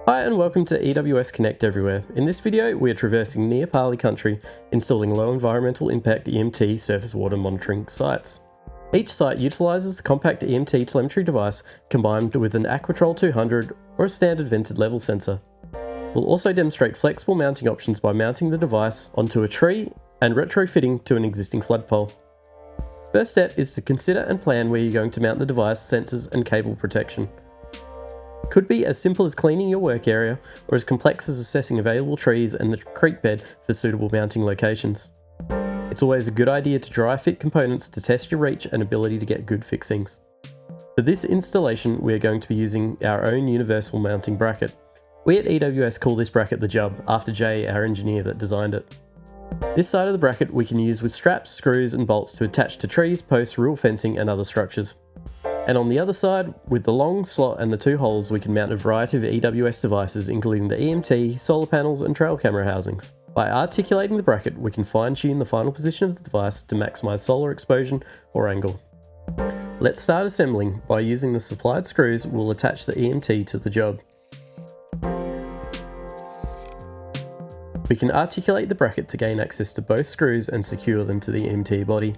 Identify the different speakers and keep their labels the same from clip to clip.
Speaker 1: Hi and welcome to EWS Connect Everywhere. In this video we are traversing near Pali country, installing low environmental impact EMT surface water monitoring sites. Each site utilises the compact EMT telemetry device combined with an Aquatrol 200 or a standard vented level sensor. We'll also demonstrate flexible mounting options by mounting the device onto a tree and retrofitting to an existing flood pole. First step is to consider and plan where you're going to mount the device, sensors and cable protection. Could be as simple as cleaning your work area, or as complex as assessing available trees and the creek bed for suitable mounting locations. It's always a good idea to dry fit components to test your reach and ability to get good fixings. For this installation we are going to be using our own universal mounting bracket. We at EWS call this bracket the Jub, after Jay, our engineer that designed it. This side of the bracket we can use with straps, screws and bolts to attach to trees, posts, rural fencing and other structures. And on the other side, with the long slot and the two holes, we can mount a variety of EWS devices including the EMT, solar panels and trail camera housings. By articulating the bracket, we can fine-tune the final position of the device to maximise solar exposure or angle. Let's start assembling. By using the supplied screws, we'll attach the EMT to the job. We can articulate the bracket to gain access to both screws and secure them to the EMT body.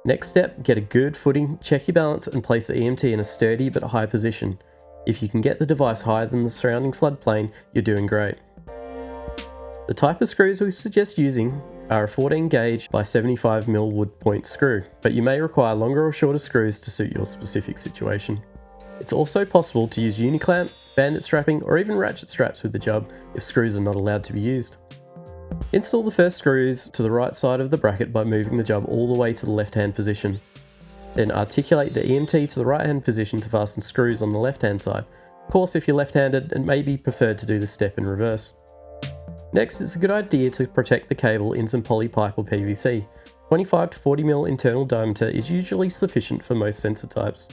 Speaker 1: Next step, get a good footing, check your balance and place the EMT in a sturdy but high position. If you can get the device higher than the surrounding floodplain, you're doing great. The type of screws we suggest using are a 14 gauge by 75mm wood point screw, but you may require longer or shorter screws to suit your specific situation. It's also possible to use uniclamp, bandit strapping or even ratchet straps with the Jub if screws are not allowed to be used. Install the first screws to the right side of the bracket by moving the Jub all the way to the left hand position. Then articulate the EMT to the right hand position to fasten screws on the left hand side. Of course, if you're left handed, it may be preferred to do this step in reverse. Next, it's a good idea to protect the cable in some poly pipe or PVC. 25 to 40mm internal diameter is usually sufficient for most sensor types.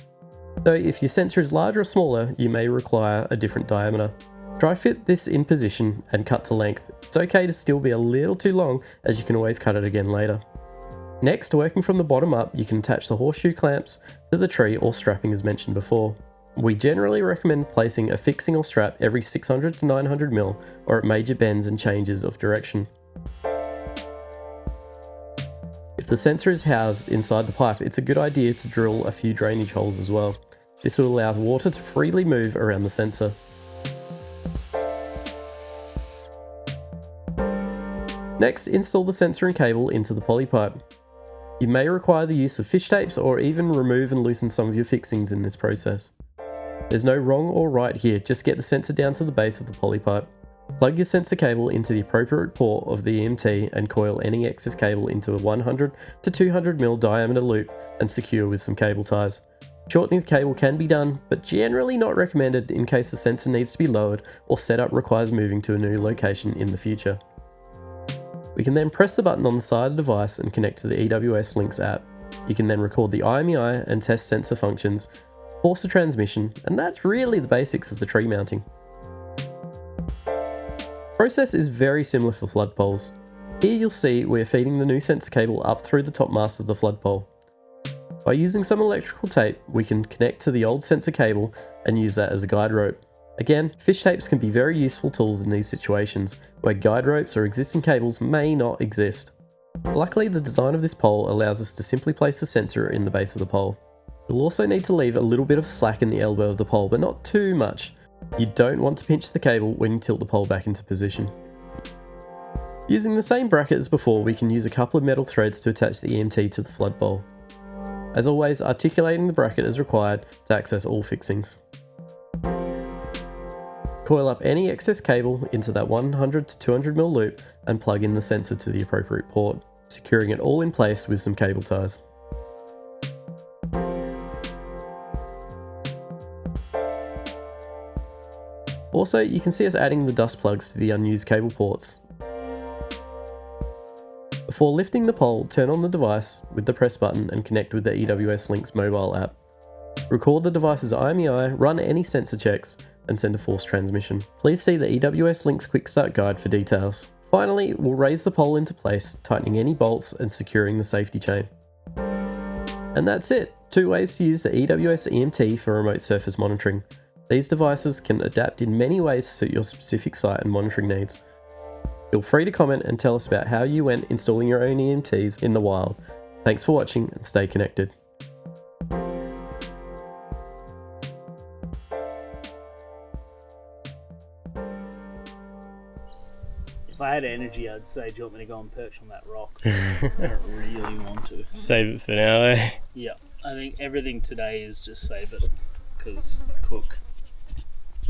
Speaker 1: Though if your sensor is larger or smaller, you may require a different diameter. Dry fit this in position and cut to length. It's okay to still be a little too long, as you can always cut it again later. Next, working from the bottom up, you can attach the horseshoe clamps to the tree or strapping as mentioned before. We generally recommend placing a fixing or strap every 600 to 900mm or at major bends and changes of direction. If the sensor is housed inside the pipe, it's a good idea to drill a few drainage holes as well. This will allow water to freely move around the sensor. Next, install the sensor and cable into the poly pipe. You may require the use of fish tapes or even remove and loosen some of your fixings in this process. There's no wrong or right here, just get the sensor down to the base of the poly pipe. Plug your sensor cable into the appropriate port of the EMT and coil any excess cable into a 100 to 200mm diameter loop and secure with some cable ties. Shortening the cable can be done, but generally not recommended in case the sensor needs to be lowered or setup requires moving to a new location in the future. We can then press the button on the side of the device and connect to the EWS Links app. You can then record the IMEI and test sensor functions, force a transmission, and that's really the basics of the tree mounting. The process is very similar for flood poles. Here you'll see we're feeding the new sensor cable up through the top mast of the flood pole. By using some electrical tape, we can connect to the old sensor cable and use that as a guide rope. Again, fish tapes can be very useful tools in these situations, where guide ropes or existing cables may not exist. Luckily, the design of this pole allows us to simply place the sensor in the base of the pole. You'll also need to leave a little bit of slack in the elbow of the pole, but not too much. You don't want to pinch the cable when you tilt the pole back into position. Using the same bracket as before, we can use a couple of metal threads to attach the EMT to the flood pole. As always, articulating the bracket is required to access all fixings. Coil up any excess cable into that 100 to 200mm loop and plug in the sensor to the appropriate port, securing it all in place with some cable ties. Also, you can see us adding the dust plugs to the unused cable ports. Before lifting the pole, turn on the device with the press button and connect with the EWS Links mobile app. Record the device's IMEI, run any sensor checks, and send a forced transmission. Please see the EWS Links Quick Start Guide for details. Finally, we'll raise the pole into place, tightening any bolts and securing the safety chain. And that's it! 2 ways to use the EWS EMT for remote surface monitoring. These devices can adapt in many ways to suit your specific site and monitoring needs. Feel free to comment and tell us about how you went installing your own EMTs in the wild. Thanks for watching and stay connected.
Speaker 2: If I had energy, I'd say, do you want me to go and perch on that rock? I don't really want to.
Speaker 3: Save it for now, eh?
Speaker 2: Yeah, I think everything today is just save it, because cook.